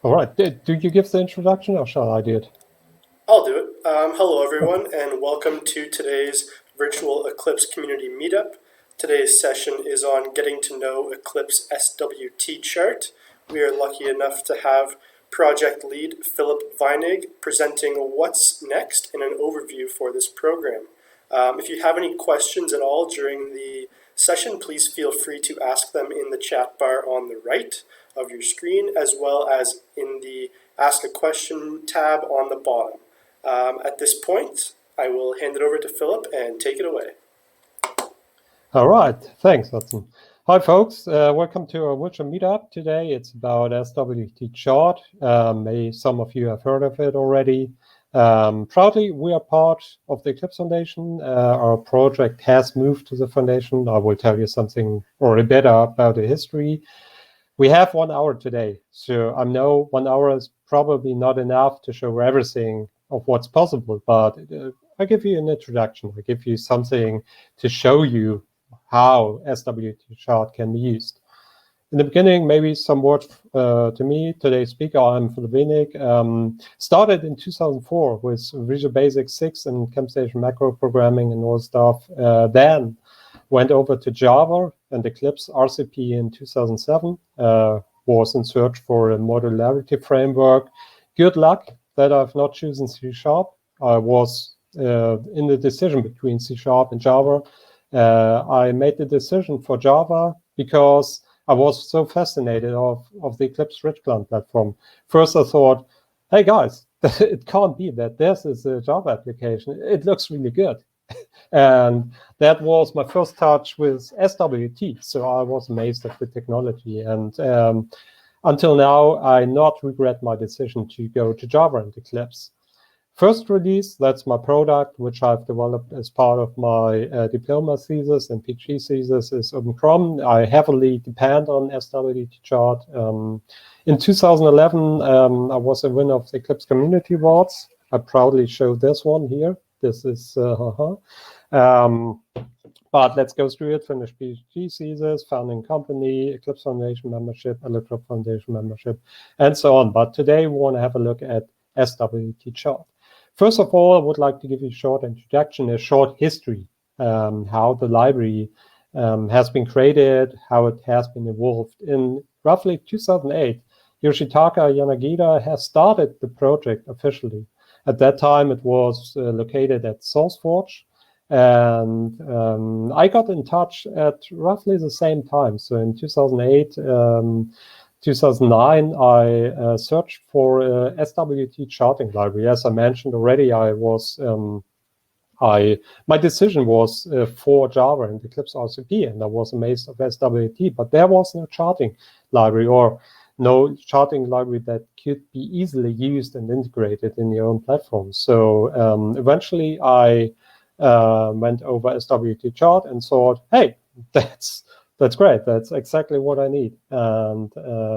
All right. Do you give the introduction or shall I do it? I'll do it. Hello, everyone, and welcome to today's Virtual Eclipse Community Meetup. Today's session is on getting to know Eclipse SWTChart. We are lucky enough to have project lead Philip Wenig presenting what's next and an overview for this program. If you have any questions at all during the session, please feel free to ask them in the chat bar on the right of your screen, as well as in the Ask a Question tab on the bottom. At this point, I will hand it over to Philip and take it away. All right. Thanks, Hudson. Hi, folks. Welcome to our virtual meetup today. It's about SWTChart. Maybe some of you have heard of it already. Proudly, we are part of the Eclipse Foundation. Our project has moved to the foundation. I will tell you something already better about the history. We have 1 hour today, so I know 1 hour is probably not enough to show everything of what's possible, but I give you an introduction. I give you something to show you how SWTChart can be used. In the beginning, maybe some words to me. Today's speaker, I'm Philip Wenig. Started in 2004 with Visual Basic 6 and ChemStation macro programming and all stuff. Then went over to Java and Eclipse RCP in 2007. Was in search for a modularity framework. Good luck that I've not chosen C#. I was in the decision between C# and Java. I made the decision for Java because I was so fascinated of the Eclipse Rich Client platform. First, I thought, hey guys, it can't be that this is a Java application. It looks really good. And that was my first touch with SWT. So I was amazed at the technology. And until now, I not regret my decision to go to Java and Eclipse. First release, that's my product, which I've developed as part of my diploma thesis and PhD thesis, is OpenCrom. I heavily depend on SWTChart. In 2011, I was a winner of the Eclipse Community Awards. I proudly show this one here. This is, but let's go through it. Finished PhD thesis, founding company, Eclipse Foundation membership, Eclipse Foundation membership, and so on. But today we want to have a look at SWTChart. First of all, I would like to give you a short introduction, a short history, how the library has been created, how it has been evolved. In roughly 2008, Yoshitaka Yanagida has started the project officially. At that time, it was located at SourceForge. And I got in touch at roughly the same time. So in 2008, 2009, I searched for SWT charting library. As I mentioned already, my decision was for Java and Eclipse RCP, and I was amazed of SWT, but there was no charting library or no charting library that could be easily used and integrated in your own platform. So eventually, I went over SWTChart and thought, hey, that's great. That's exactly what I need. And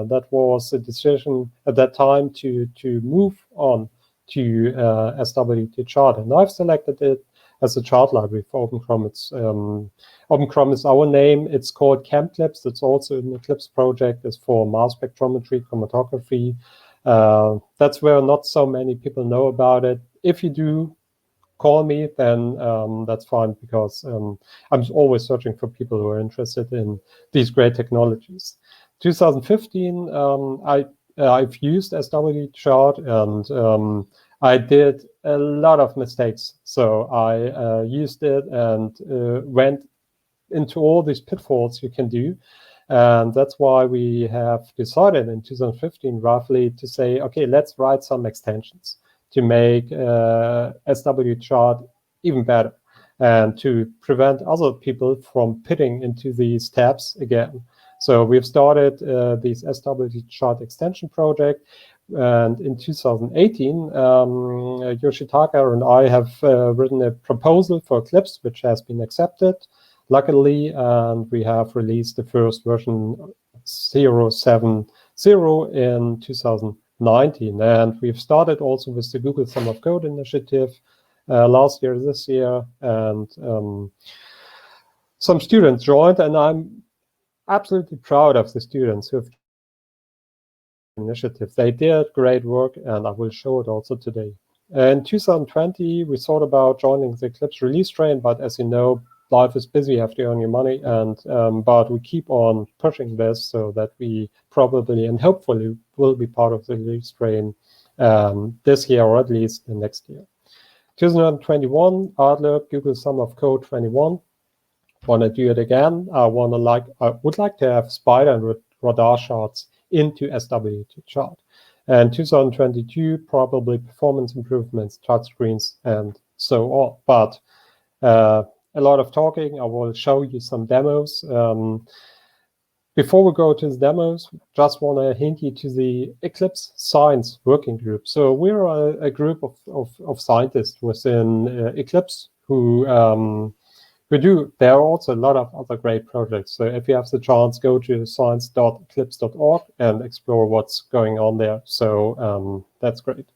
that was a decision at that time to move on to SWTChart. And I've selected it as a chart library for OpenCrom. It's OpenCrom is our name. It's called ChemClips. It's also an Eclipse project. It's for mass spectrometry, chromatography. That's where not so many people know about it. If you do, call me, then that's fine, because I'm always searching for people who are interested in these great technologies. 2015, I've used SWTChart, and I did a lot of mistakes. So I used it and went into all these pitfalls you can do. And that's why we have decided in 2015 roughly to say, okay, let's write some extensions to make SWTChart even better and to prevent other people from pitting into these tabs again. So we've started this SWTChart extension project. And in 2018, Yoshitaka and I have written a proposal for Eclipse, which has been accepted, luckily, and we have released the first version 0.7.0 in 2019. And we've started also with the Google Summer of Code initiative last year, this year, and some students joined, and I'm absolutely proud of the students who have initiative. They did great work, and I will show it also today. In 2020, we thought about joining the Eclipse release train, but as you know, life is busy, you have to earn your money, and but we keep on pushing this so that we probably and hopefully will be part of the release train this year, or at least the next year. 2021, Outlook, Google Summer of Code 21. Want to do it again? I would like to have spider and radar charts into SWTChart. And 2022, probably performance improvements, touchscreens, and so on. But a lot of talking. I will show you some demos. Before we go to the demos, just want to hint you to the Eclipse Science Working Group. So we're a group of scientists within Eclipse who do. There are also a lot of other great projects. So if you have the chance, go to science.eclipse.org and explore what's going on there. So that's great.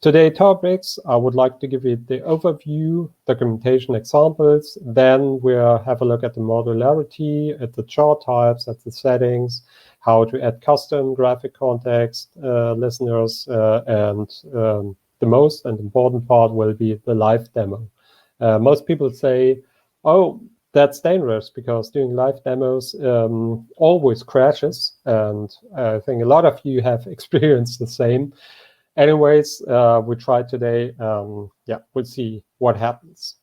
Today topics, I would like to give you the overview, documentation examples, then we'll have a look at the modularity, at the chart types, at the settings, how to add custom graphic context listeners, and the most and important part will be the live demo. Most people say, oh, that's dangerous because doing live demos always crashes, and I think a lot of you have experienced the same. Anyways, we tried today. We'll see what happens.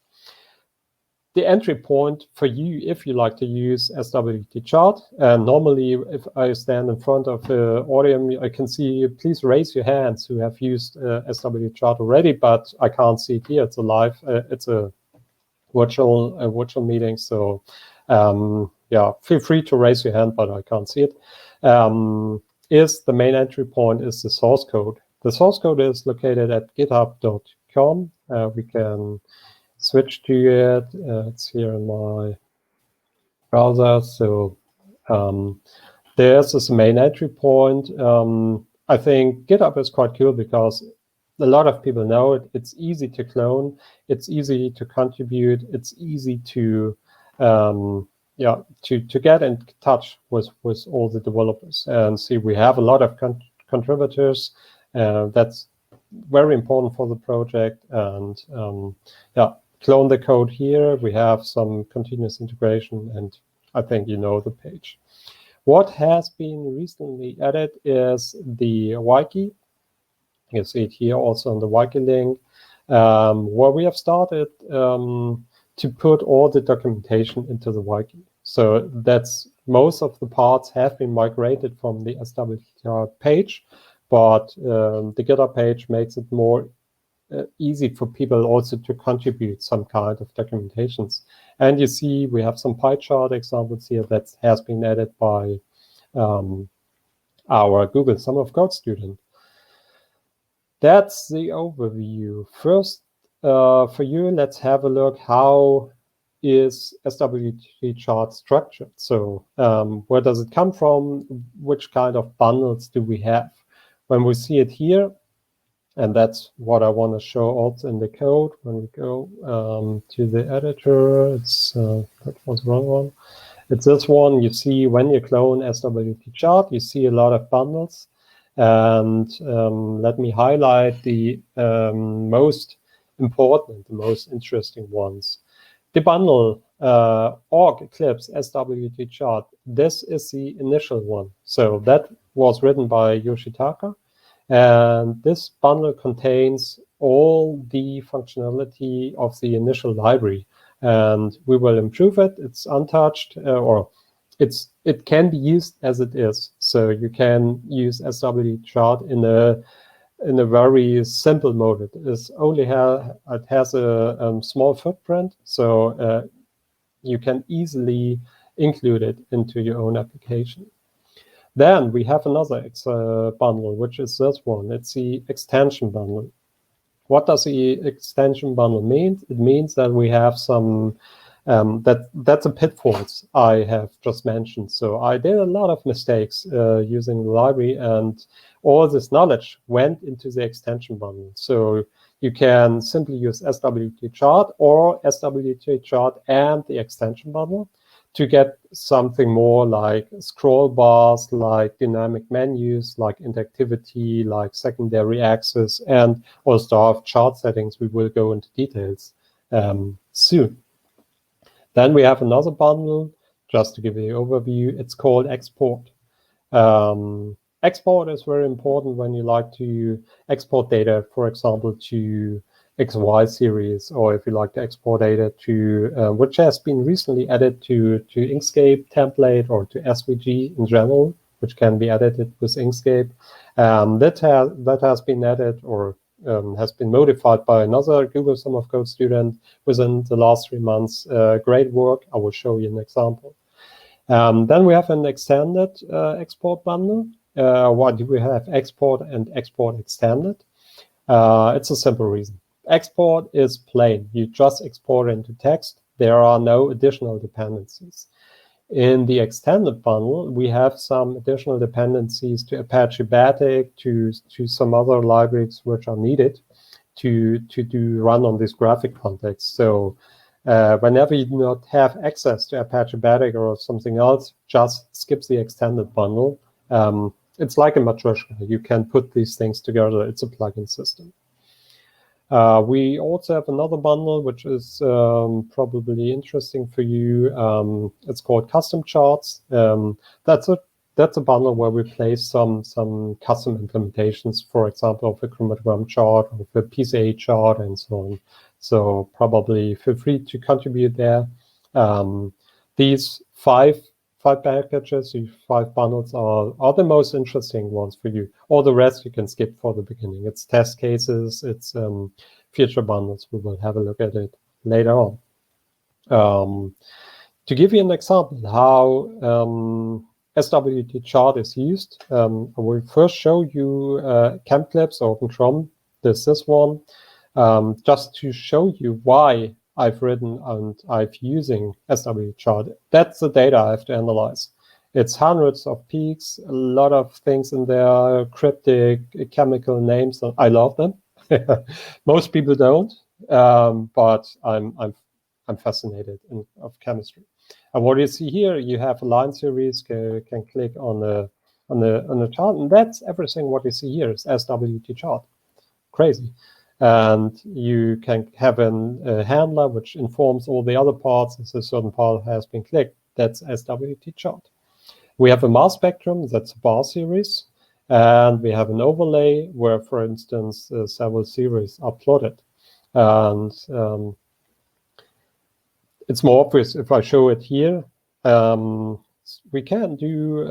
The entry point for you, if you like to use SWTChart, and normally if I stand in front of the audience, I can see you. Please raise your hands who have used SWTChart already, but I can't see it here. It's a live, it's a virtual meeting. So feel free to raise your hand, but I can't see it. Is the main entry point is the source code. The source code is located at github.com. We can switch to it. It's here in my browser. So there's this main entry point. I think GitHub is quite cool because a lot of people know it. It's easy to clone. It's easy to contribute. It's easy to get in touch with all the developers. And see, we have a lot of contributors. That's very important for the project. And clone the code here. We have some continuous integration, and I think you know the page. What has been recently added is the wiki. You see it here also on the wiki link, where we have started to put all the documentation into the wiki. So that's most of the parts have been migrated from the SWTChart page, but the GitHub page makes it more easy for people also to contribute some kind of documentations. And you see we have some pie chart examples here that has been added by our Google Summer of Code student. That's the overview. First, for you, let's have a look how is SWTChart structured. So where does it come from? Which kind of bundles do we have? When we see it here, and that's what I want to show also in the code. When we go to the editor, it's that was the wrong one. It's this one. You see when you clone SWTChart, you see a lot of bundles. And let me highlight the most important, the most interesting ones. The bundle org Eclipse SWTChart. This is the initial one. So that was written by Yoshitaka. And this bundle contains all the functionality of the initial library. And we will improve it. It's untouched, or it can be used as it is. So you can use SWTChart in a very simple mode. It has a small footprint, so you can easily include it into your own application. Then we have another bundle, which is this one. It's the extension bundle. What does the extension bundle mean? It means that we have some that's a pitfalls I have just mentioned. So I did a lot of mistakes using the library, and all this knowledge went into the extension bundle. So you can simply use SWTChart or SWTChart and the extension bundle. to get something more like scroll bars, like dynamic menus, like interactivity, like secondary access, and also have chart settings. We will go into details soon. Then we have another bundle, just to give you an overview. It's called Export. Export is very important when you like to export data, for example, to XY series, or if you like to export data to, which has been recently added to Inkscape template or to SVG in general, which can be edited with Inkscape. That has been added or has been modified by another Google Summer of Code student within the last 3 months. Great work. I will show you an example. Then we have an extended export bundle. Why do we have export and export extended? It's a simple reason. Export is plain. You just export into text. There are no additional dependencies. In the extended bundle, we have some additional dependencies to Apache Batik, to some other libraries which are needed to run on this graphic context. So whenever you do not have access to Apache Batik or something else, just skip the extended bundle. It's like a matryoshka. You can put these things together. It's a plugin system. We also have another bundle, which is probably interesting for you. It's called Custom Charts. That's a bundle where we place some custom implementations, for example, of a chromogram chart, of a PCA chart, and so on. So probably feel free to contribute there. These five packages, these 5 bundles are the most interesting ones for you. All the rest you can skip for the beginning. It's test cases, it's feature bundles. We will have a look at it later on. To give you an example how SWTChart is used, I will first show you ChemClips or OpenChrom. This one, just to show you why I've written and I'm using SWTChart. That's the data I have to analyze. It's hundreds of peaks, a lot of things in there, cryptic chemical names. I love them. Most people don't, but I'm fascinated of chemistry. And what you see here, you have a line series. Can click on the chart, and that's everything. What you see here is SWTChart. Crazy. And you can have a handler which informs all the other parts if a certain part has been clicked. That's SWTChart. We have a mass spectrum, that's a bar series. And we have an overlay where, for instance, several series are plotted. And it's more obvious if I show it here. We can do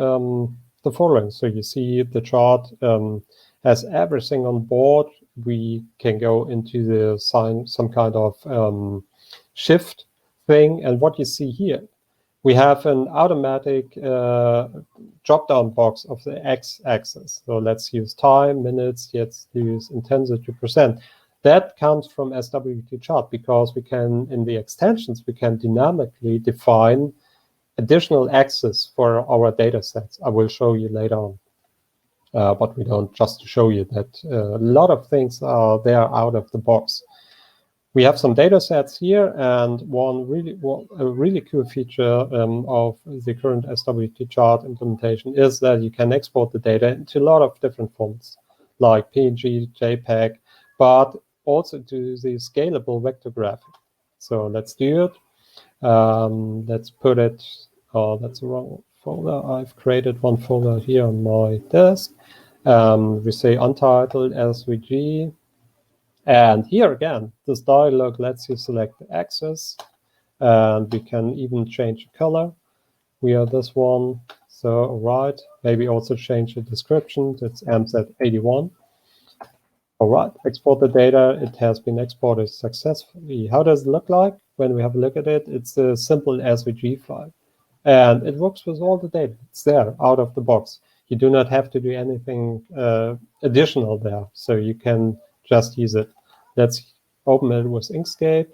the following. So you see the chart has everything on board. We can go into the some kind of shift thing. And what you see here, we have an automatic drop-down box of the x-axis. So let's use time, minutes, let's use intensity %. That comes from SWTChart because we can, in the extensions, we can dynamically define additional axes for our data sets. I will show you later on. But we don't, just to show you that a lot of things are there out of the box. We have some data sets here, and a really cool feature of the current SWTChart implementation is that you can export the data into a lot of different formats, like PNG, JPEG, but also to the scalable vector graphic. So let's do it. Let's put it, oh, that's the wrong folder. I've created one folder here on my desk. We say untitled SVG. And here again, this dialog lets you select the axis, and we can even change the color. We are this one. So, all right, maybe also change the description. It's MZ81. All right, export the data. It has been exported successfully. How does it look like? When we have a look at it, it's a simple SVG file. And it works with all the data. It's there, out of the box. You do not have to do anything additional there. So you can just use it. Let's open it with Inkscape.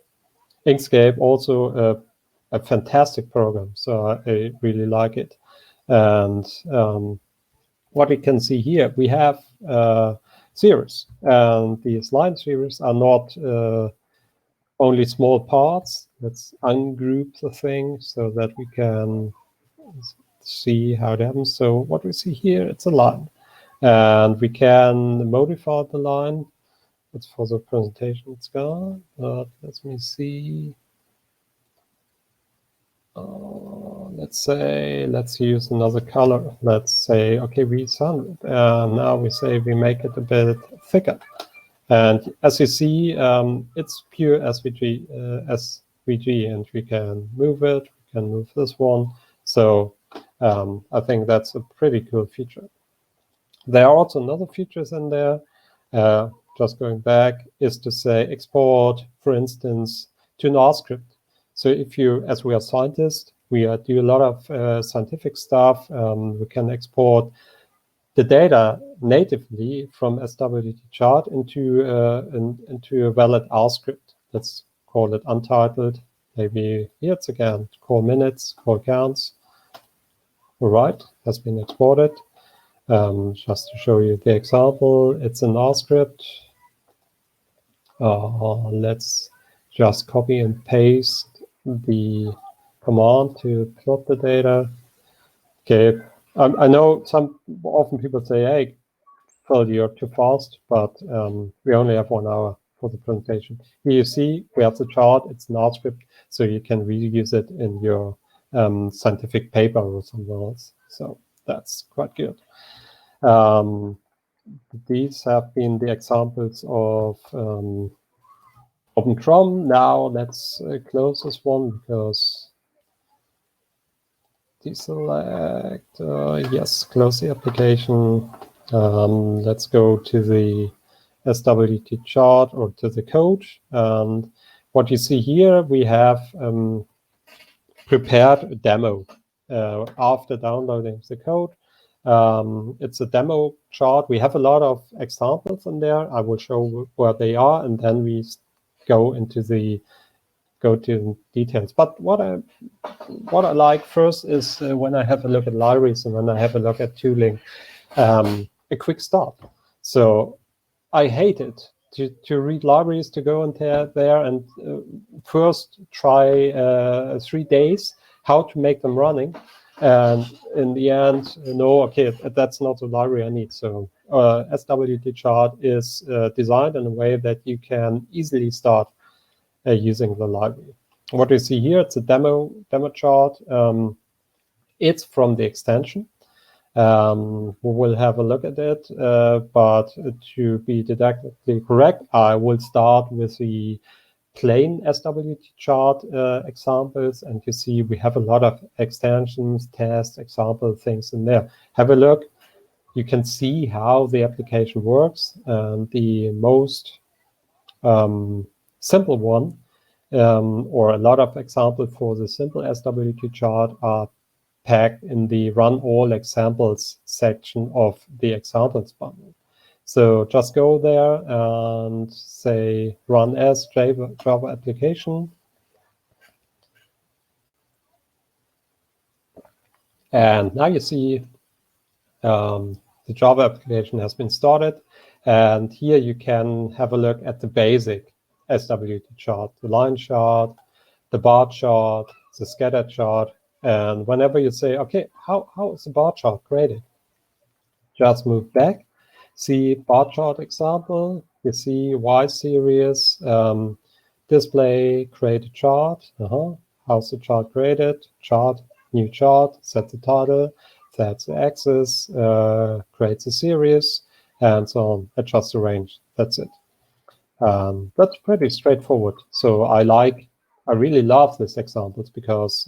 Inkscape also a fantastic program. So I really like it. And what you can see here, we have series, and these line series are not only small parts. Let's ungroup the thing so that we can see how it happens. So what we see here, it's a line. And we can modify the line. It's for the presentation, it's gone. But let me see. Let's use another color. Let's say, okay, we send it. And now we say we make it a bit thicker. And as you see, it's pure SVG, and we can move it. We can move this one. So I think that's a pretty cool feature. There are also other features in there. Just going back, is to say export, for instance, to an R script. So if you, as we are scientists, we do a lot of scientific stuff. We can export the data natively from SWTChart into a valid R script. Let's call it untitled. Maybe here it's again call minutes, call counts. All right, has been exported. Just to show you the example, it's an R script. Let's just copy and paste the command to plot the data. Okay, I know often people say, hey, Phil, you're too fast, but we only have 1 hour for the presentation. Here you see we have the chart, it's an R script, so you can reuse it in your scientific paper or somewhere else. So that's quite good. These have been the examples of OpenChrome. Now let's close this one because deselect, yes, close the application. Let's go to the SWTChart or to the code. And what you see here, we have prepared a demo after downloading the code. It's a demo chart. We have a lot of examples in there. I will show where they are, and then we go into details. But what I like first is when I have a look at libraries and when I have a look at tooling, a quick start. So I hate it to read libraries, to go in there and first try 3 days how to make them running. And in the end, no, okay, that's not the library I need. So SWTChart is designed in a way that you can easily start using the library. What you see here, it's a demo chart. It's from the extension. We will have a look at it, but to be didactically correct, I will start with the plain SWTChart examples, and you see we have a lot of extensions, tests, example things in there. Have a look. You can see how the application works. The most simple one, or a lot of examples for the simple SWTChart are packed in the run all examples section of the examples bundle. So just go there and say run as Java application. And now you see the Java application has been started. And here you can have a look at the basic SWTChart, the line chart, the bar chart, the scatter chart. And whenever you say, okay, how is the bar chart created? Just move back, see bar chart example, you see Y series, display, create a chart. How's the chart created? Chart, new chart, set the title, sets the axis, creates a series, and so on. Adjust the range. That's it. That's pretty straightforward. So I really love these examples because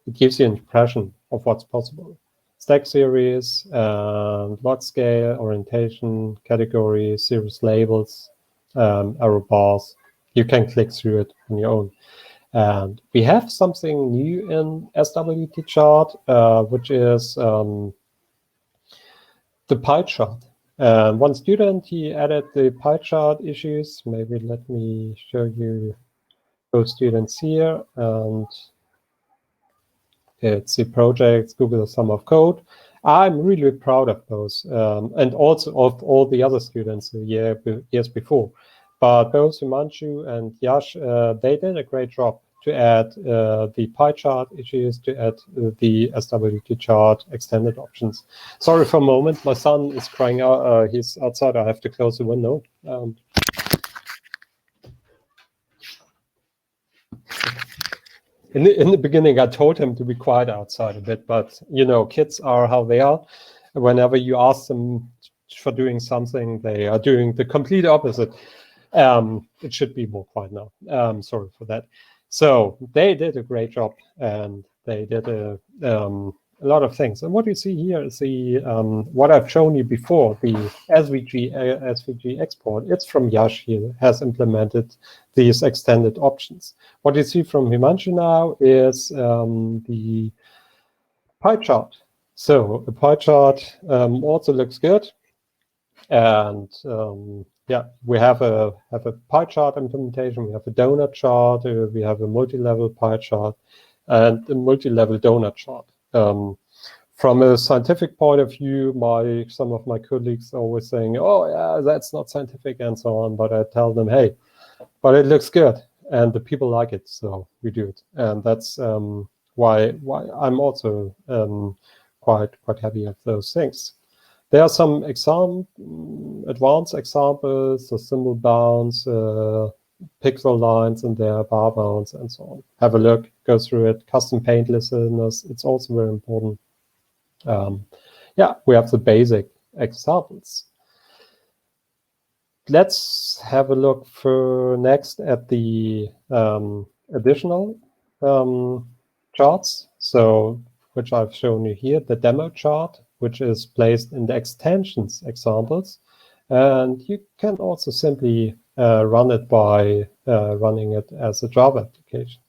it gives you an impression of what's possible. Stack series, lot scale, orientation, category, series labels, arrow bars. You can click through it on your own. And we have something new in SWTChart, which is the pie chart. One student, he added the pie chart issues. Maybe let me show you those students here. And it's the projects, Google Sum of Code. I'm really proud of those, and also of all the other students the years before. But both Himanshu and Yash, they did a great job to add the pie chart issues, to add the SWTChart extended options. Sorry for a moment, my son is crying out. He's outside. I have to close the window. In the beginning, I told him to be quiet outside a bit, but you know, kids are how they are. Whenever you ask them for doing something, they are doing the complete opposite. It should be more quiet now. Sorry for that. So they did a great job, and they did a lot of things. And what you see here is the what I've shown you before, the SVG export. It's from Yash here, has implemented these extended options. What you see from Himanshu now is the pie chart. So the pie chart also looks good, and yeah, we have a pie chart implementation. We have a donut chart. We have a multi-level pie chart and a multi-level donut chart. From a scientific point of view, some of my colleagues are always saying, "Oh, yeah, that's not scientific," and so on. But I tell them, "Hey, but it looks good, and the people like it, so we do it." And that's why I'm also quite happy with those things. There are some advanced examples, so symbol bounds, pixel lines, and there are bar bounds, and so on. Have a look, go through it. Custom paint listeners, it's also very important. Yeah, we have the basic examples. Let's have a look for next at the additional charts. So, which I've shown you here, the demo chart, which is placed in the extensions examples. And you can also simply run it by running it as a Java application.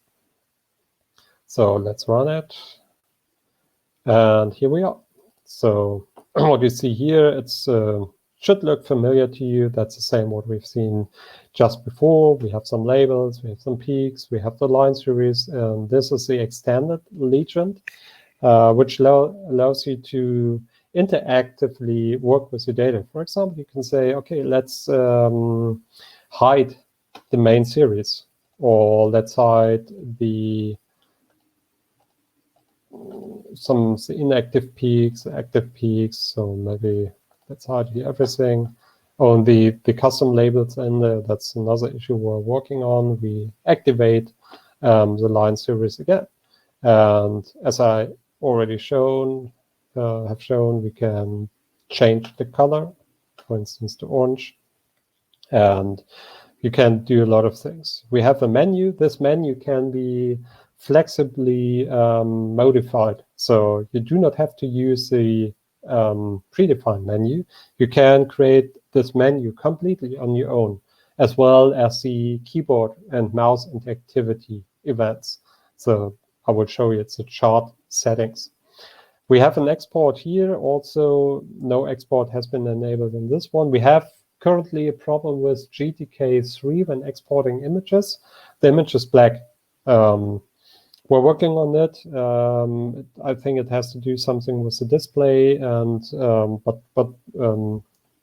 So let's run it. And here we are. So what you see here, it's should look familiar to you. That's the same what we've seen just before. We have some labels, we have some peaks, we have the line series. And this is the extended legend, which allows you to interactively work with your data. For example, you can say, okay, let's hide the main series, or let's hide some inactive peaks, active peaks. So maybe let's hide here everything. On the custom labels in there, that's another issue we're working on. We activate the line series again. And as I already have shown, we can change the color, for instance, to orange. And you can do a lot of things. We have a menu. This menu can be flexibly modified. So you do not have to use the predefined menu. You can create this menu completely on your own, as well as the keyboard and mouse interactivity events. So I will show you it's a chart settings. We have an export here. Also, no export has been enabled in this one. We have currently a problem with GTK3 when exporting images. The image is black. We're working on it. I think it has to do something with the display, and but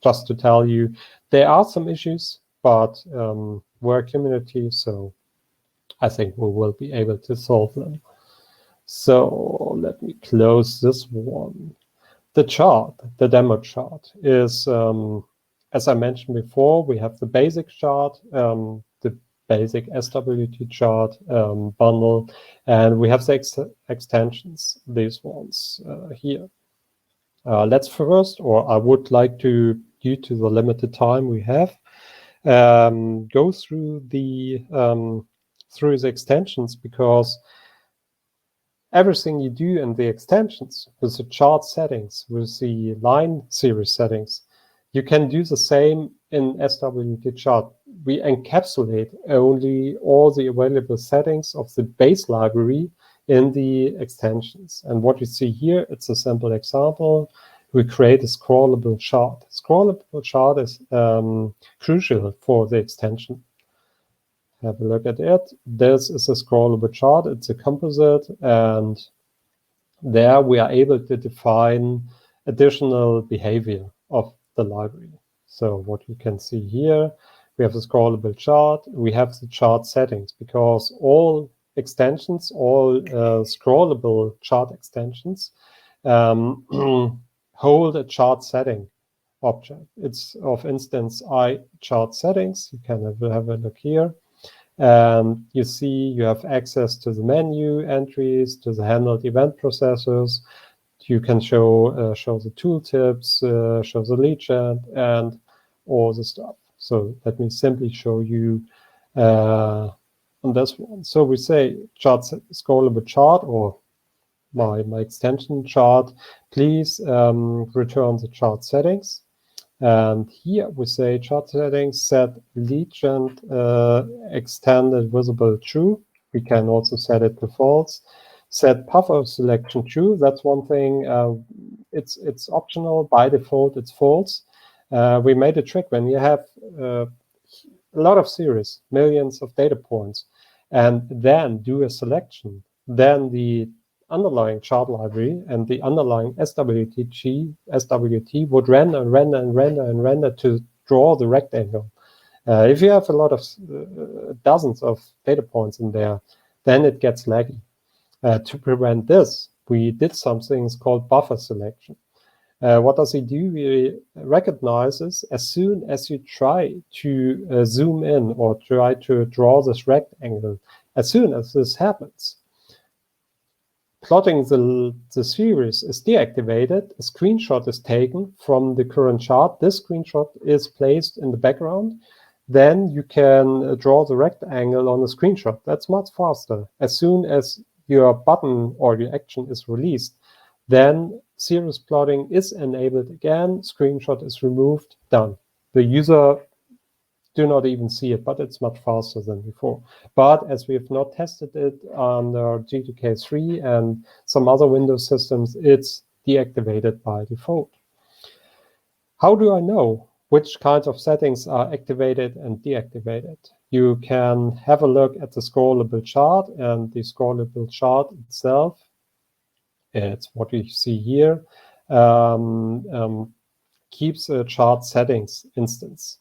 just to tell you, there are some issues, but we're a community, so I think we will be able to solve them. So let me close this one. The chart, the demo chart, is, as I mentioned before, we have the basic chart, the basic SWTChart bundle, and we have the extensions, these ones here. Let's first, or I would like to, due to the limited time we have, go through the extensions, because everything you do in the extensions with the chart settings, with the line series settings, you can do the same in SWTChart. We encapsulate only all the available settings of the base library in the extensions. And what you see here, it's a simple example. We create a scrollable chart. Scrollable chart is crucial for the extension. Have a look at it. This is a scrollable chart. It's a composite, and there we are able to define additional behavior of the library. So what you can see here, we have the scrollable chart, we have the chart settings, because all extensions, all scrollable chart extensions hold a chart setting object. It's of instance chart settings. You can have a look here. And you see you have access to the menu entries, to the handled event processors. You can show the tooltips, show the lead gen, and all the stuff. So let me simply show you on this one. So we say scrollable chart, or my extension chart, please return the chart settings. And here we say chart settings, set lead gen extended visible true. We can also set it to false. Set buffer selection true. That's one thing. It's optional. By default, it's false. We made a trick when you have a lot of series, millions of data points, and then do a selection. Then the underlying chart library and the underlying SWT would render to draw the rectangle. If you have a lot of dozens of data points in there, then it gets laggy. To prevent this, we did something called buffer selection. What does it do? It recognizes as soon as you try to zoom in or try to draw this rectangle, as soon as this happens, plotting the series is deactivated, a screenshot is taken from the current chart. This screenshot is placed in the background. Then you can draw the rectangle on the screenshot. That's much faster. As soon as your button or your action is released, then series plotting is enabled again, screenshot is removed, done. The user do not even see it, but it's much faster than before. But as we have not tested it under G2K3 and some other Windows systems, it's deactivated by default. How do I know which kinds of settings are activated and deactivated? You can have a look at the scrollable chart, and the scrollable chart itself, it's what we see here, keeps a chart settings instance.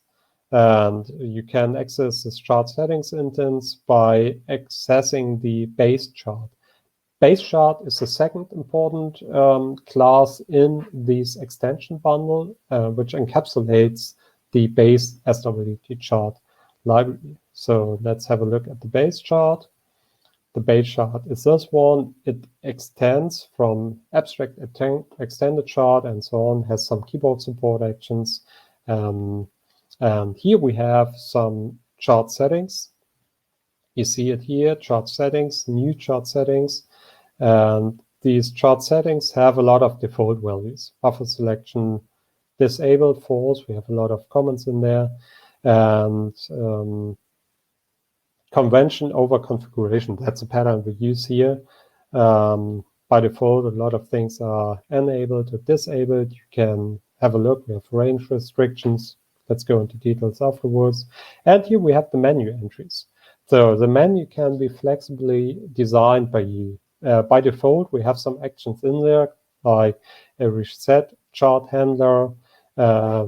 And you can access this chart settings instance by accessing the base chart. Base chart is the second important class in this extension bundle, which encapsulates the base SWTChart library. So let's have a look at the base chart. The base chart is this one. It extends from abstract extended chart and so on, has some keyboard support actions. And here we have some chart settings. You see it here, chart settings, new chart settings. And these chart settings have a lot of default values. Buffer selection disabled, false. We have a lot of comments in there. And convention over configuration, that's a pattern we use here. By default, a lot of things are enabled or disabled. You can have a look. We have range restrictions. Let's go into details afterwards. And here we have the menu entries. So the menu can be flexibly designed by you. By default, we have some actions in there, like a reset chart handler,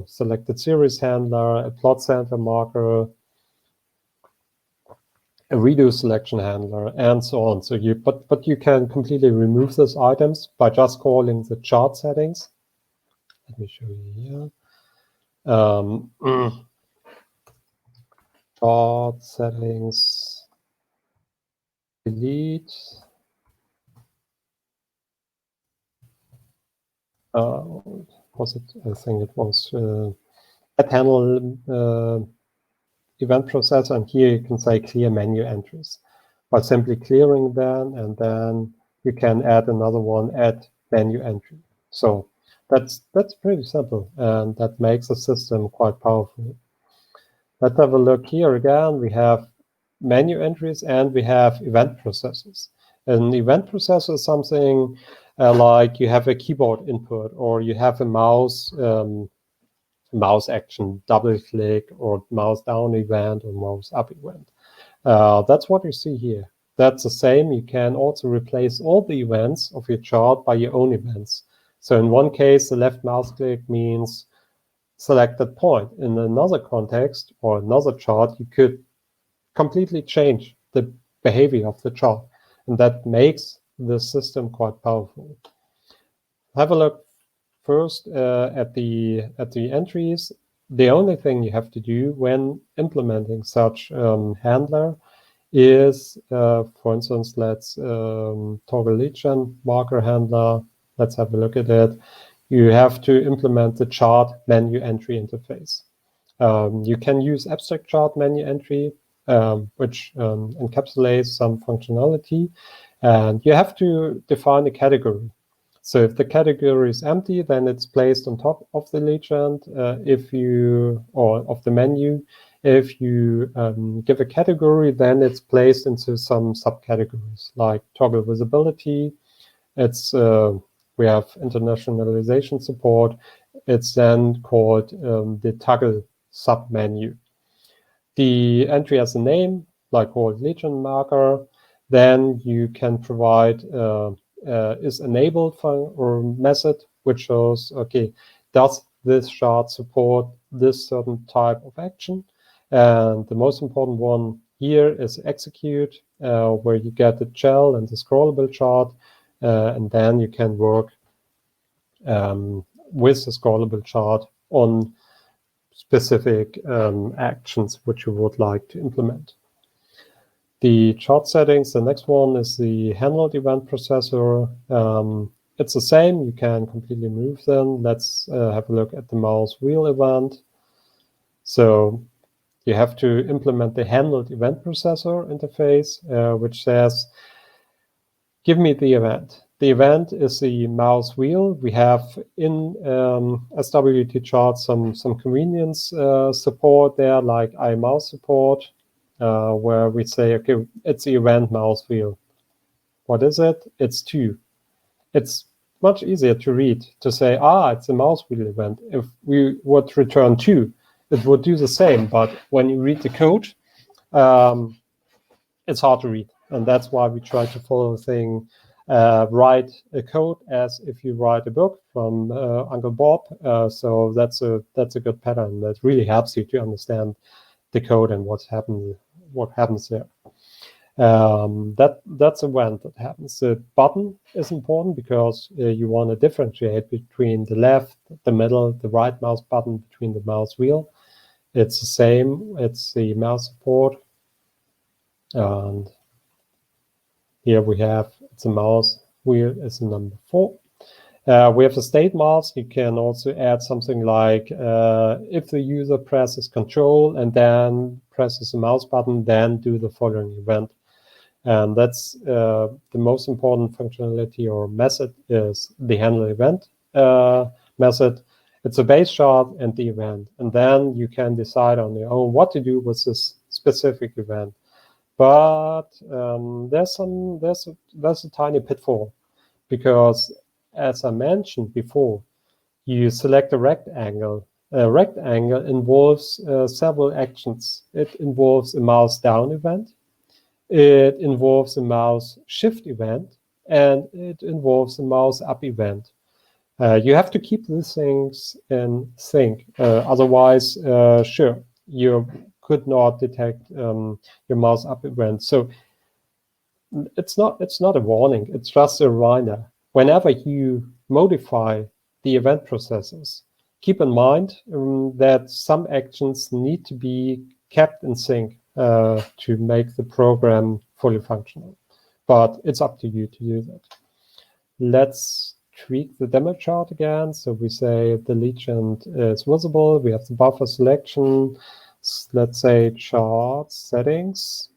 selected series handler, a plot center marker, a redo selection handler, and so on. So but you can completely remove those items by just calling the chart settings. Let me show you here. Chart settings, delete. Was it? I think it was add handle event processor, and here you can say clear menu entries by simply clearing them, and then you can add another one, add menu entry. So that's pretty simple, and that makes the system quite powerful. Let's have a look here again. We have menu entries and we have event processors. An event processor is something like you have a keyboard input, or you have a mouse action, double click, or mouse down event, or mouse up event. That's what you see here. That's the same. You can also replace all the events of your chart by your own events. So in one case, the left mouse click means selected point. In another context or another chart, you could completely change the behavior of the chart, and that makes the system quite powerful. Have a look first at the entries. The only thing you have to do when implementing such handler is, for instance, let's toggle lead gen marker handler. Let's have a look at it. You have to implement the chart menu entry interface. You can use abstract chart menu entry, which encapsulates some functionality, and you have to define a category. So if the category is empty, then it's placed on top of the legend. Or of the menu, if you give a category, then it's placed into some subcategories like toggle visibility. It's we have internationalization support. It's then called the toggle submenu. The entry has a name, like called legend marker. Then you can provide is enabled or method, which shows, okay, does this chart support this certain type of action? And the most important one here is execute, where you get the gel and the scrollable chart, and then you can work with the scrollable chart on specific actions which you would like to implement. The chart settings, the next one is the handled event processor. It's the same, you can completely remove them. Let's have a look at the mouse wheel event. So you have to implement the handled event processor interface, which says, give me the event. The event is the mouse wheel. We have in SWTChart some convenience support there, like iMouse support, where we say, okay, it's the event mouse wheel. What is it? It's 2. It's much easier to read, to say, it's a mouse wheel event. If we would return 2, it would do the same, but when you read the code, it's hard to read. And that's why we try to follow the thing, write a code as if you write a book from Uncle Bob. So that's a good pattern that really helps you to understand the code and what happens there. That's a event that happens. The button is important because you want to differentiate between the left, the middle, the right mouse button, between the mouse wheel. It's the same. It's the mouse support. And here we have, it's a mouse wheel is number 4. We have the state mask. You can also add something like if the user presses Control and then presses the mouse button, then do the following event. And that's the most important functionality or method is the handle event method. It's a base chart and the event. And then you can decide on your own what to do with this specific event. But there's a tiny pitfall, because as I mentioned before, you select a rectangle. A rectangle involves several actions. It involves a mouse down event, it involves a mouse shift event, and it involves a mouse up event. You have to keep these things in sync. Otherwise, sure, you could not detect your mouse up event. So it's not a warning. It's just a reminder. Whenever you modify the event processes, keep in mind that some actions need to be kept in sync to make the program fully functional. But it's up to you to do that. Let's tweak the demo chart again. So we say the legend is visible. We have the buffer selection. Let's say chart settings.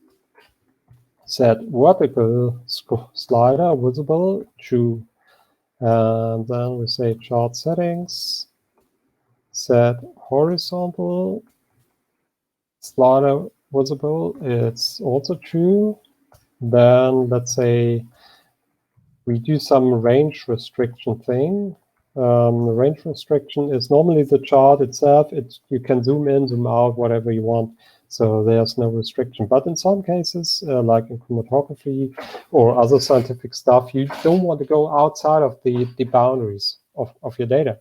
Set vertical slider visible, true. And then we say chart settings. Set horizontal slider visible. It's also true. Then let's say we do some range restriction thing. The range restriction is normally the chart itself. You can zoom in, zoom out, whatever you want. So there's no restriction. But in some cases, like in chromatography or other scientific stuff, you don't want to go outside of the boundaries of your data.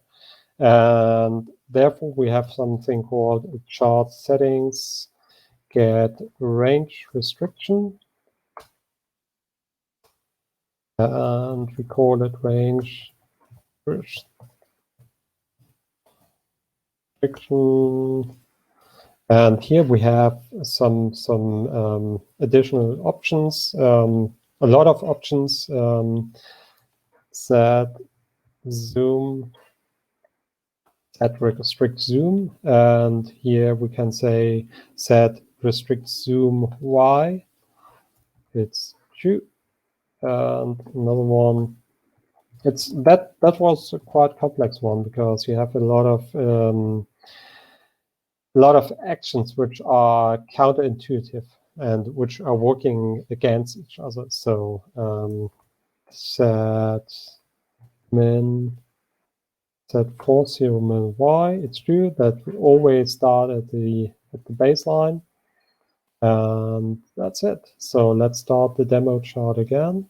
And therefore, we have something called chart settings, get range restriction. And we call it range restriction. And here we have some additional options, a lot of options. Set zoom, set restrict zoom, and here we can say set restrict zoom Y. It's true. And another one. It's that was a quite complex one because you have a lot of actions which are counterintuitive and which are working against each other. So set min, set for 0 min Y. It's true that we always start at the baseline, and that's it. So let's start the demo chart again.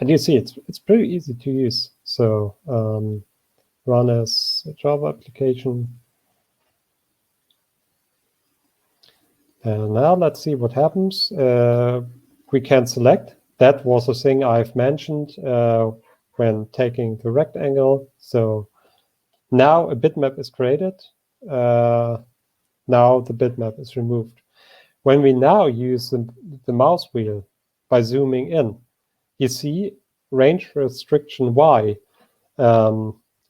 And you see, it's pretty easy to use. So run as a Java application. And now let's see what happens. We can select. That was a thing I've mentioned when taking the rectangle. So now a bitmap is created. Now the bitmap is removed. When we now use the mouse wheel by zooming in, you see range restriction Y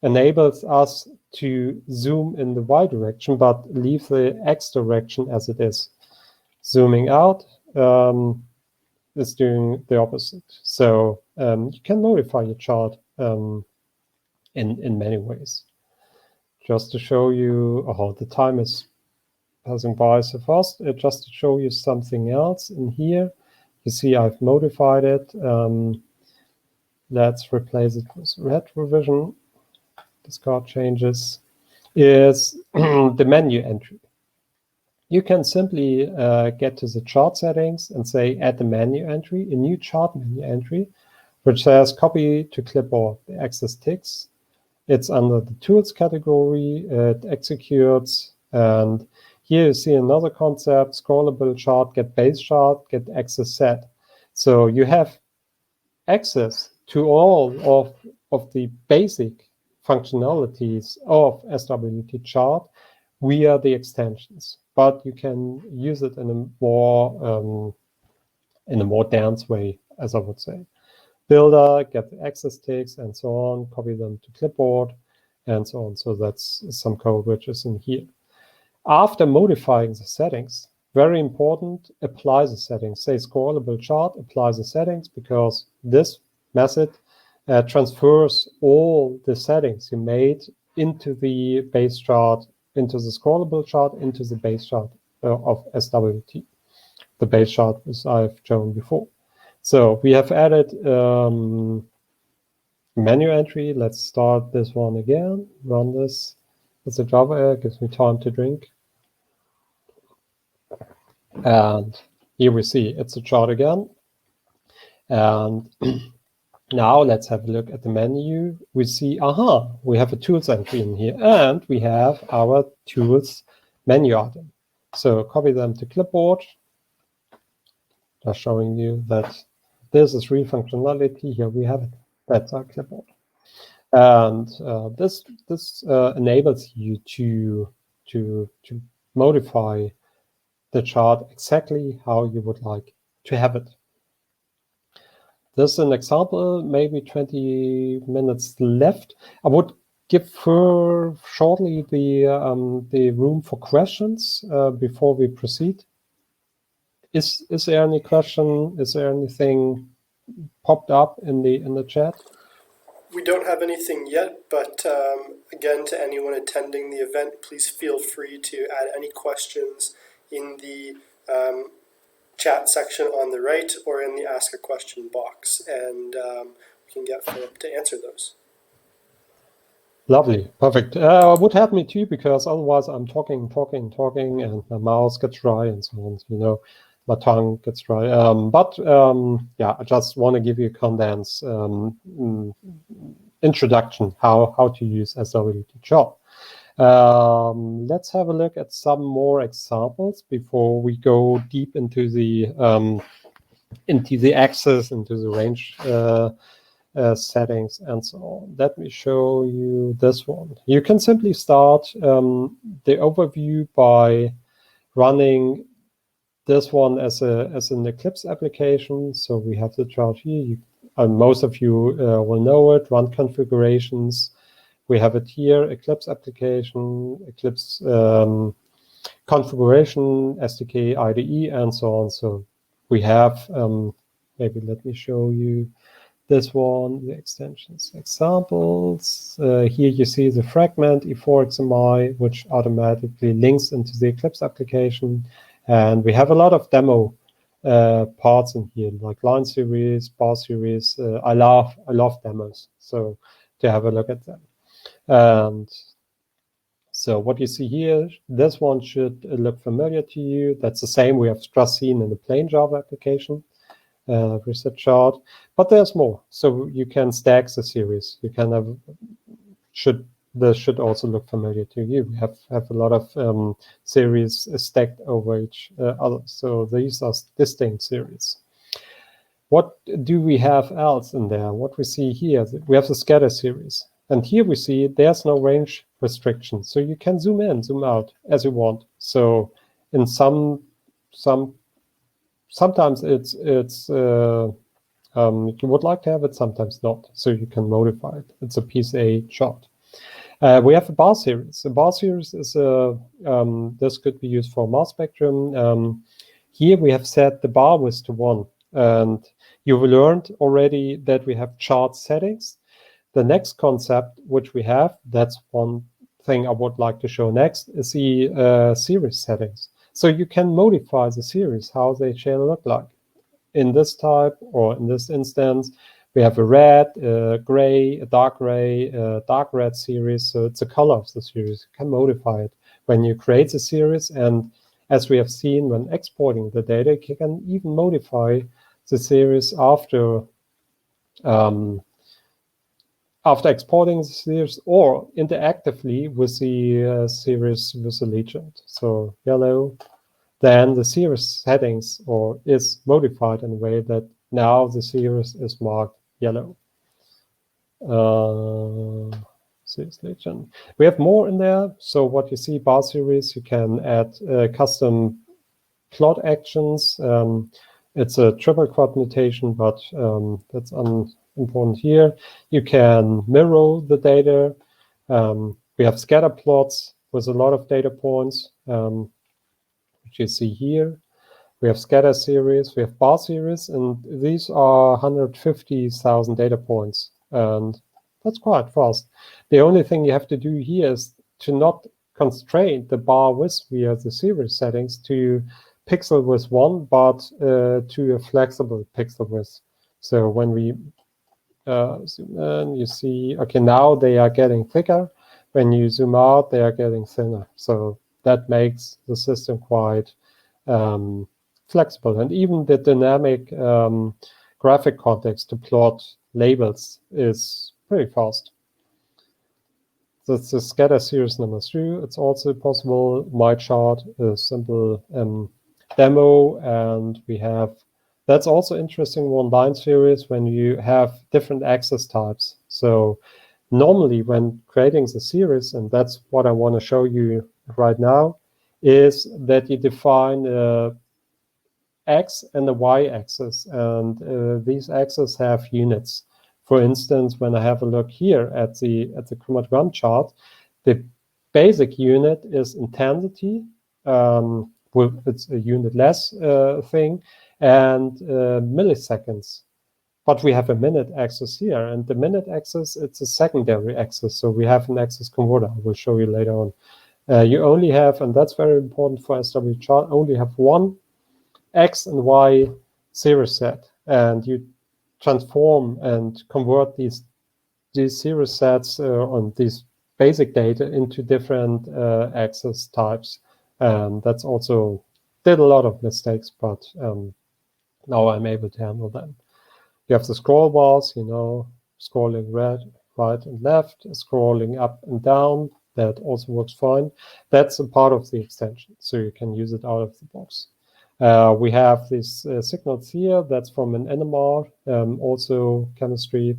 enables us to zoom in the Y direction, but leave the X direction as it is. Zooming out is doing the opposite. So you can modify your chart in many ways. Just to show you, the time is passing by so fast. Just to show you something else in here. You see I've modified it. Let's replace it with red revision. Discard changes is the menu entry. You can simply get to the chart settings and say add the menu entry, a new chart menu entry, which says copy to clipboard. The access ticks. It's under the tools category. It executes. And here you see another concept, scrollable chart, get base chart, get access set. So you have access to all of the basic functionalities of SWTChart via the extensions, but you can use it in a more dense way, as I would say. Builder, get the access ticks, and so on, copy them to clipboard, and so on. So that's some code which is in here. After modifying the settings, very important, apply the settings. Say scrollable chart, apply the settings, because this method transfers all the settings you made into the base chart, into the scrollable chart, into the base chart of SWT, the base chart as I've shown before. So we have added menu entry. Let's start this one again. Run this. It's a Java error, gives me time to drink. And here we see it's a chart again. And now let's have a look at the menu. We see, we have a tools entry in here, and we have our tools menu item. So copy them to clipboard. Just showing you that this is real functionality. Here we have it. That's our clipboard. And this enables you to modify the chart exactly how you would like to have it. This is an example, maybe 20 minutes left. I would give shortly the room for questions before we proceed. Is there any question? Is there anything popped up in the chat? We don't have anything yet, but again, to anyone attending the event, please feel free to add any questions in the chat section on the right or in the Ask a Question box, and we can get Philip to answer those. Lovely, perfect. Would help me too, because otherwise I'm talking, and my mouth gets dry and so on. You know, my tongue gets dry. Yeah, I just want to give you a condense introduction how to use SWTChart. Let's have a look at some more examples before we go deep into the access, into the range settings, and so on. Let me show you this one. You can simply start the overview by running this one as an Eclipse application. So we have the chart here. Most of you will know it. Run configurations. We have it here. Eclipse application, Eclipse configuration, SDK, IDE, and so on. So we have, maybe let me show you this one, the extensions examples. Here you see the fragment E4XMI, which automatically links into the Eclipse application. And we have a lot of demo parts in here, like line series, bar series. I love demos, so to have a look at them. And so what you see here, this one should look familiar to you. That's the same we have just seen in the plain Java application with the chart, but there's more. So you can stack the series. You can have, this should also look familiar to you. We have a lot of series stacked over each other. So these are distinct series. What do we have else in there? What we see here, we have the scatter series. And here we see there's no range restriction. So you can zoom in, zoom out as you want. So in sometimes it's you would like to have it, sometimes not. So you can modify it. It's a PSA chart. We have a bar series. A bar series is this could be used for mass spectrum. Here we have set the bar width to 1, and you've learned already that we have chart settings. The next concept which we have, that's one thing I would like to show next, is the series settings. So you can modify the series, how they shall look like. In this type, or in this instance, we have a red, a gray, a dark red series. So it's the color of the series. You can modify it when you create the series. And as we have seen when exporting the data, you can even modify the series after exporting the series, or interactively with the series with the legend. So yellow, then the series settings is modified in a way that now the series is marked yellow. Series legend. We have more in there. So what you see, bar series, you can add custom plot actions. It's a triple quad notation, but that's important here. You can mirror the data. We have scatter plots with a lot of data points, which you see here. We have scatter series, we have bar series, and these are 150,000 data points, and that's quite fast. The only thing you have to do here is to not constrain the bar width via the series settings to pixel width 1, but to a flexible pixel width. So when we zoom in, you see, okay, now they are getting thicker. When you zoom out, they are getting thinner. So that makes the system quite flexible. And even the dynamic graphic context to plot labels is pretty fast. That's the scatter series number 3. It's also possible. My chart is simple demo, and we have, that's also interesting, one line series when you have different access types. So normally when creating the series, and that's what I want to show you right now, is that you define X and the Y axis, and these axes have units. For instance, when I have a look here at the chromatograph chart, the basic unit is intensity. It's a unit-less thing, and milliseconds. But we have a minute axis here, and the minute axis, it's a secondary axis. So we have an axis converter. I will show you later on. You only have, and that's very important for SWTChart, only have one X and Y series set, and you transform and convert these series sets on these basic data into different axis types. And that's also did a lot of mistakes, but now I'm able to handle them. You have the scroll bars, scrolling right and left, scrolling up and down. That also works fine. That's a part of the extension, so you can use it out of the box. We have these signals here. That's from an NMR, also chemistry.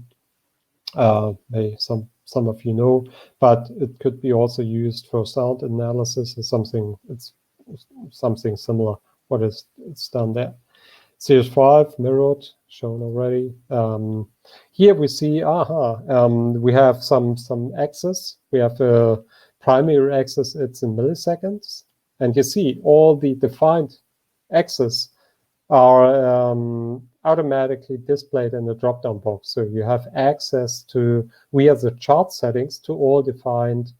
Maybe some of you know, but it could be also used for sound analysis or something. It's something similar. What is it's done there? Series 5 mirrored, shown already. Here we see, we have some axis. We have a primary axis, it's in milliseconds. And you see all the defined axes are automatically displayed in the drop-down box. So you have access to, via the chart settings, to all defined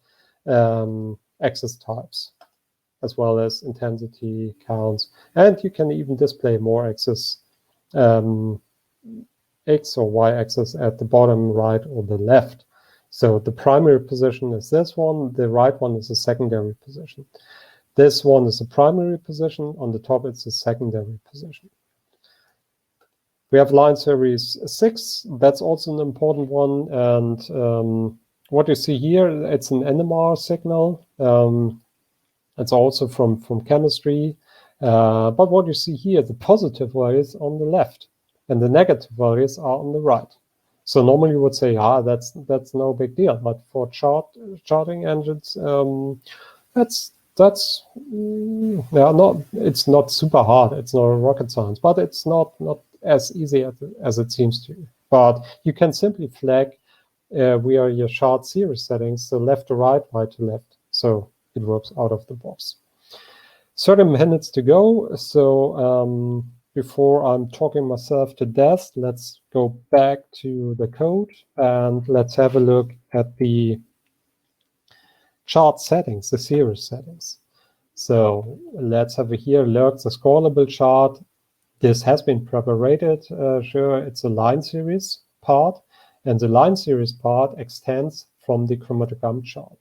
axis types, as well as intensity counts. And you can even display more axis, X or Y axis at the bottom right or the left. So the primary position is this one, the right one is a secondary position. This one is a primary position, on the top it's a secondary position. We have line series 6, that's also an important one, and what you see here, it's an NMR signal. It's also from chemistry, but what you see here, the positive values on the left, and the negative values are on the right. So normally you would say, that's no big deal, but for charting engines, it's not super hard. It's not rocket science, but it's not as easy as it seems to. But you can simply flag via your chart series settings, so left to right, right to left. So it works out of the box. 30 minutes to go. So before I'm talking myself to death, let's go back to the code and let's have a look at the chart settings, the series settings. So let's have here, look, the scrollable chart. This has been preparated. Sure, it's a line series part, and the line series part extends from the chromatogram chart.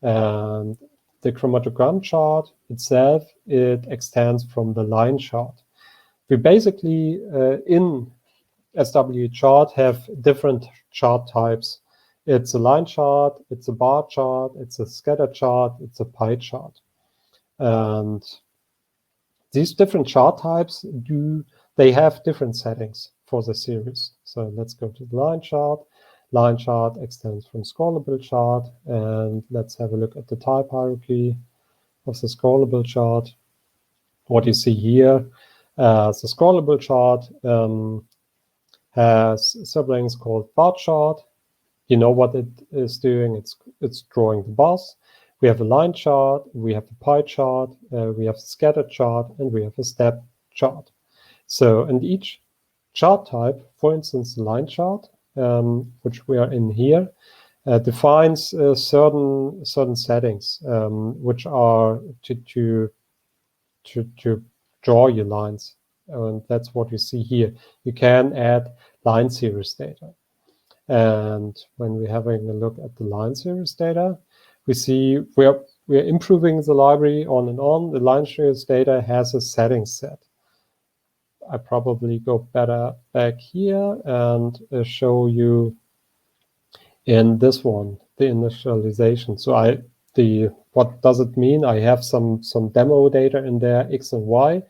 And the chromatogram chart itself, it extends from the line chart. We basically, in SWTChart, have different chart types. It's a line chart, it's a bar chart, it's a scatter chart, it's a pie chart. And these different chart types, they have different settings for the series. So let's go to the line chart. Line chart extends from scrollable chart, and let's have a look at the type hierarchy of the scrollable chart. What you see here, the scrollable chart has siblings called bar chart. You know what it is doing, it's drawing the bars. We have a line chart, we have a pie chart, we have a scatter chart, and we have a step chart. So in each chart type, for instance, the line chart, which we are in here, defines certain settings, which are to draw your lines. And that's what you see here. You can add line series data. And when we're having a look at the line series data, we see we're improving the library on and on. The line series data has a settings set. I probably go better back here and show you in this one, the initialization. So what does it mean? I have some demo data in there, X and Y,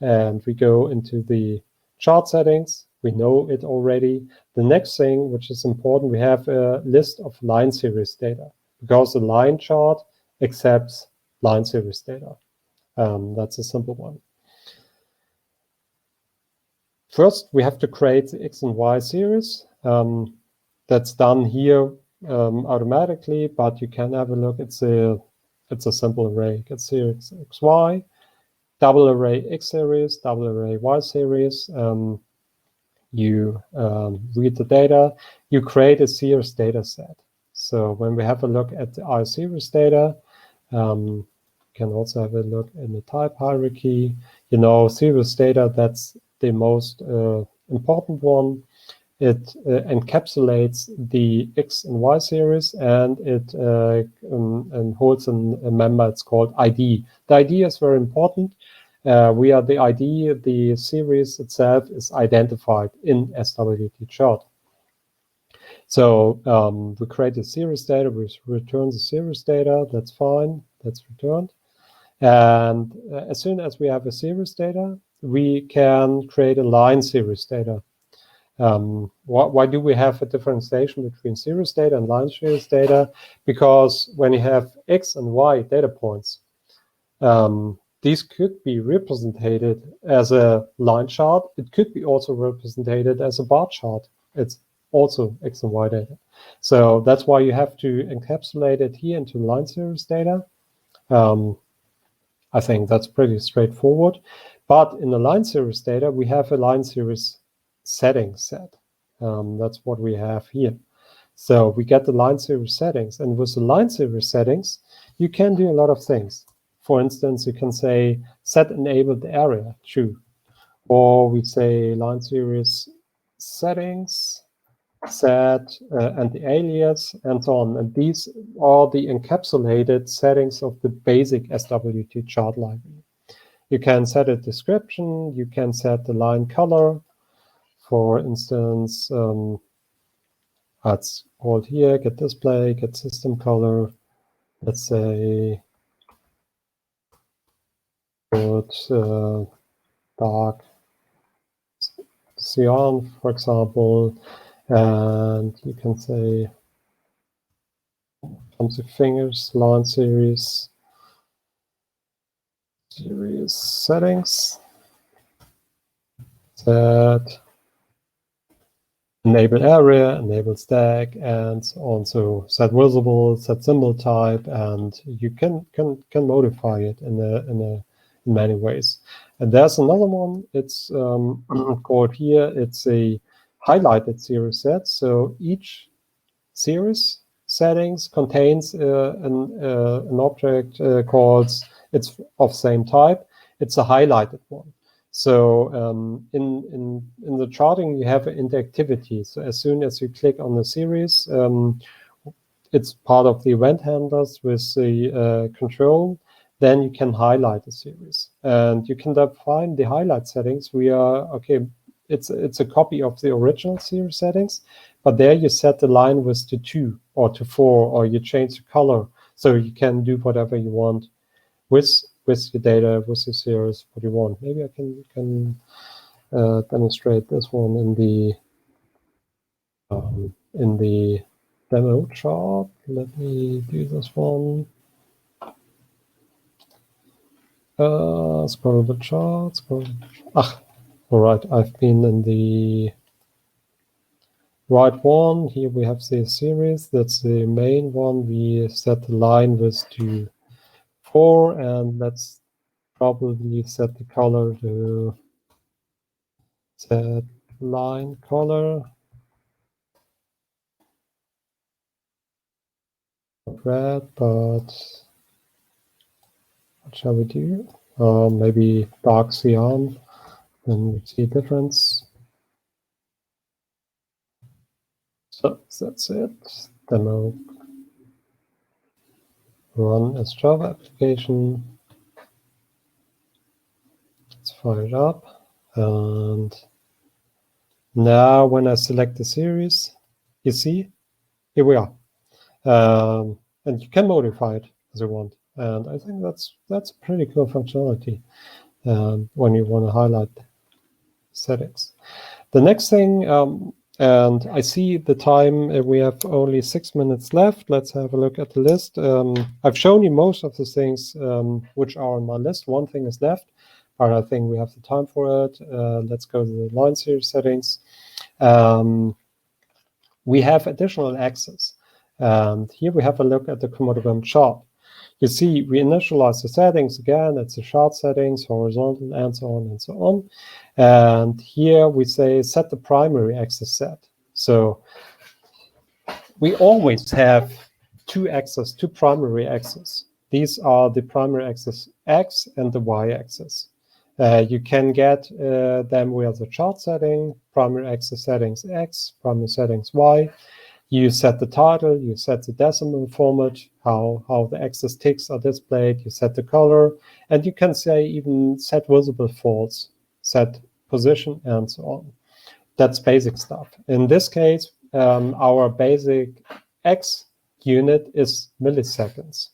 and we go into the chart settings. We know it already. The next thing, which is important, we have a list of line series data, because the line chart accepts line series data. That's a simple one. First, we have to create the X and Y series. That's done here automatically, but you can have a look. It's a simple array. It's series XY, double array X series, double array Y series. You read the data. You create a series data set. So when we have a look at the I series data, you can also have a look in the type hierarchy. You know, series data, that's the most important one. It encapsulates the X and Y series, and it and holds a member. It's called ID. The ID is very important. We are the ID. The series itself is identified in SWTChart. So we create the series data, we return the series data, that's fine, that's returned. And as soon as we have a series data, we can create a line series data. Why do we have a differentiation between series data and line series data? Because when you have X and Y data points, these could be represented as a line chart. It could be also represented as a bar chart. It's also X and Y data. So that's why you have to encapsulate it here into line series data. I think that's pretty straightforward. But in the line series data, we have a line series setting set. That's what we have here. So we get the line series settings. And with the line series settings, you can do a lot of things. For instance, you can say set enabled area true. Or we say line series settings, set and the alias, and so on. And these are the encapsulated settings of the basic SWTChart library. You can set a description, you can set the line color. For instance, it's called here, get display, get system color. Let's say put dark cyan, for example. And you can say something fingers, line series settings, set enable area, enable stack, and also set visible, set symbol type, and you can modify it in many ways. And there's another one. It's called here. It's a highlighted series set. So each series settings contains an object called, it's of same type. It's a highlighted one. So in the charting, you have interactivity. So as soon as you click on the series, it's part of the event handlers with the control. Then you can highlight the series, and you can define the highlight settings via, okay, it's a copy of the original series settings, but there you set the line with to 2 or to 4, or you change the color, so you can do whatever you want with your data, with your series, what you want. Maybe I can demonstrate this one in the demo chart. Let me do this one. Scroll the chart. All right. I've been in the right one. Here we have the series. That's the main one. We set the line with to 4, and let's probably set the color to set line color red, but what shall we do? Maybe dark cyan, then we see a difference. So that's it. Demo run as Java application. Let's fire it up. And now when I select the series, you see, here we are. And you can modify it as you want. And I think that's pretty cool functionality when you want to highlight settings. The next thing, and I see the time, we have only 6 minutes left. Let's have a look at the list. I've shown you most of the things which are on my list. One thing is left, but I think we have the time for it. Let's go to the line series settings. We have additional access. And here we have a look at the commodity chart. You see, we initialize the settings again. It's the chart settings, horizontal, and so on and so on. And here we say set the primary axis set. So we always have two primary axes. These are the primary axis X and the Y axis. You can get them with the chart setting, primary axis settings X, primary settings Y. You set the title, you set the decimal format, how the axis ticks are displayed, you set the color, and you can say even set visible false, set position, and so on. That's basic stuff. In this case, our basic X unit is milliseconds.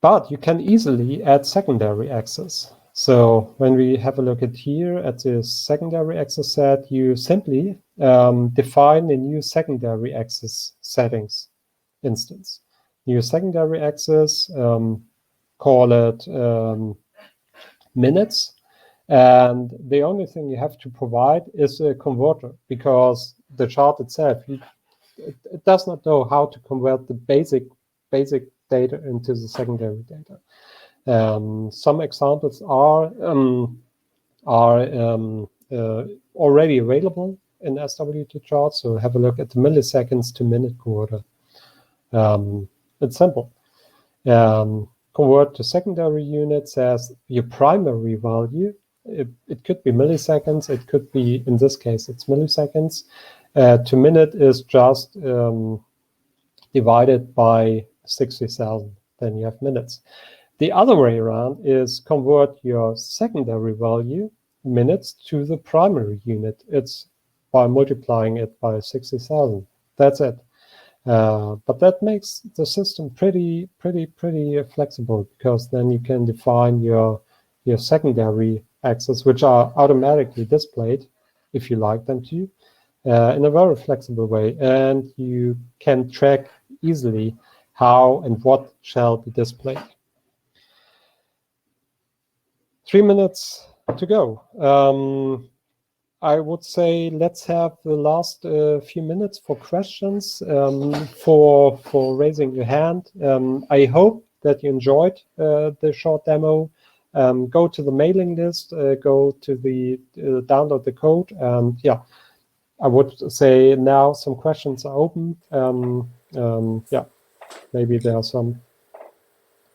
But you can easily add secondary axes. So when we have a look at here at the secondary axis set, you simply define a new secondary axis settings instance. New secondary axis, call it minutes. And the only thing you have to provide is a converter, because the chart itself, it does not know how to convert the basic data into the secondary data. Some examples are already available in SWTChart. So have a look at the milliseconds to minute converter. It's simple. Convert to secondary units as your primary value. It could be milliseconds. It could be, in this case, it's milliseconds. To minute is just divided by 60,000. Then you have minutes. The other way around is convert your secondary value, minutes, to the primary unit. It's by multiplying it by 60,000. That's it. But that makes the system pretty flexible, because then you can define your secondary axes, which are automatically displayed if you like them to, in a very flexible way, and you can track easily how and what shall be displayed. 3 minutes to go. I would say let's have the last few minutes for questions, for raising your hand. I hope that you enjoyed the short demo. Go to the mailing list, go to the download the code, and yeah, I would say now some questions are open. Yeah, maybe there are some.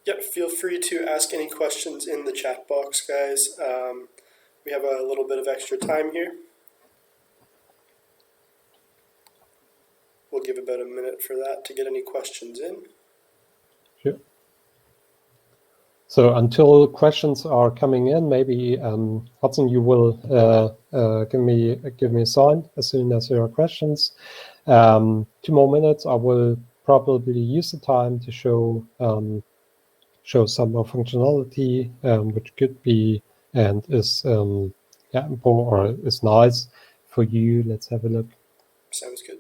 Yep, feel free to ask any questions in the chat box, guys. We have a little bit of extra time here. We'll give about a minute for that to get any questions in. Sure. So until questions are coming in, maybe Hudson, you will give me a sign as soon as there are questions. 2 more minutes. I will probably use the time to show some more functionality, which could be and is important or is nice for you. Let's have a look. Sounds good.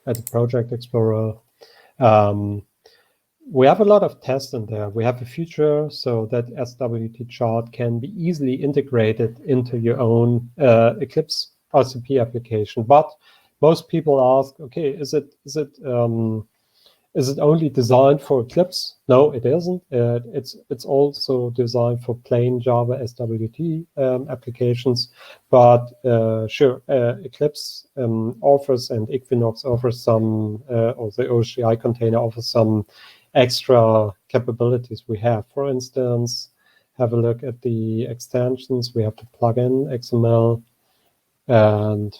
At the Project Explorer. We have a lot of tests in there. We have a feature so that SWTChart can be easily integrated into your own Eclipse RCP application. But most people ask, okay, is it only designed for Eclipse? No, it isn't. It's also designed for plain Java SWT applications. But sure, Eclipse offers, and Equinox offers some, or the OCI container offers some extra capabilities we have. For instance, have a look at the extensions. We have the plugin XML, and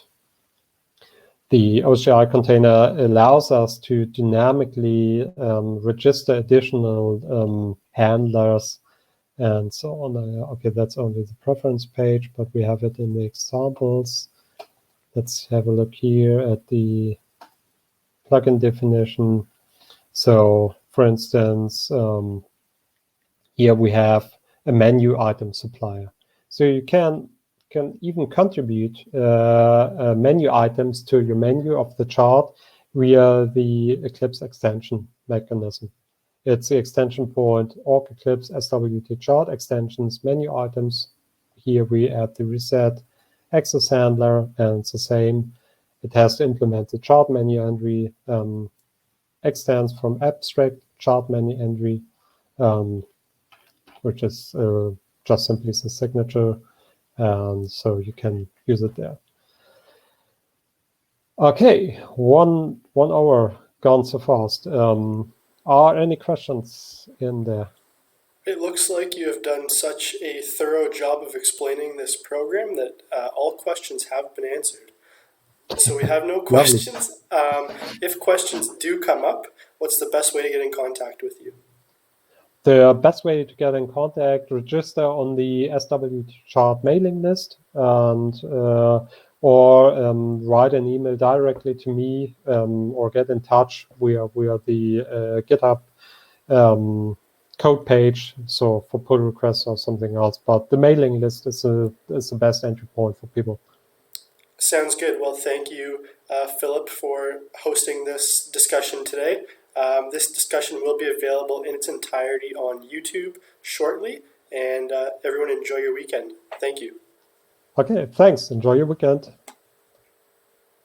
the OCI container allows us to dynamically register additional handlers and so on. Okay, that's only the preference page, but we have it in the examples. Let's have a look here at the plugin definition. So, for instance, here we have a menu item supplier. So you can even contribute menu items to your menu of the chart via the Eclipse extension mechanism. It's the extension point org Eclipse SWTChart extensions menu items. Here we add the reset access handler, and it's the same. It has to implement the chart menu entry, extends from abstract chart menu entry, which is just simply the signature. And so you can use it there. Okay, one hour gone so fast. Are any questions in there? It looks like you have done such a thorough job of explaining this program that all questions have been answered. So we have no questions. If questions do come up, what's the best way to get in contact with you? The best way to get in contact, register on the SWTChart mailing list, and or write an email directly to me, or get in touch. We are the GitHub code page, so for pull requests or something else. But the mailing list is the best entry point for people. Sounds good. Well, thank you, Philip, for hosting this discussion today. This discussion will be available in its entirety on YouTube shortly, and everyone enjoy your weekend. Thank you. Okay, thanks. Enjoy your weekend.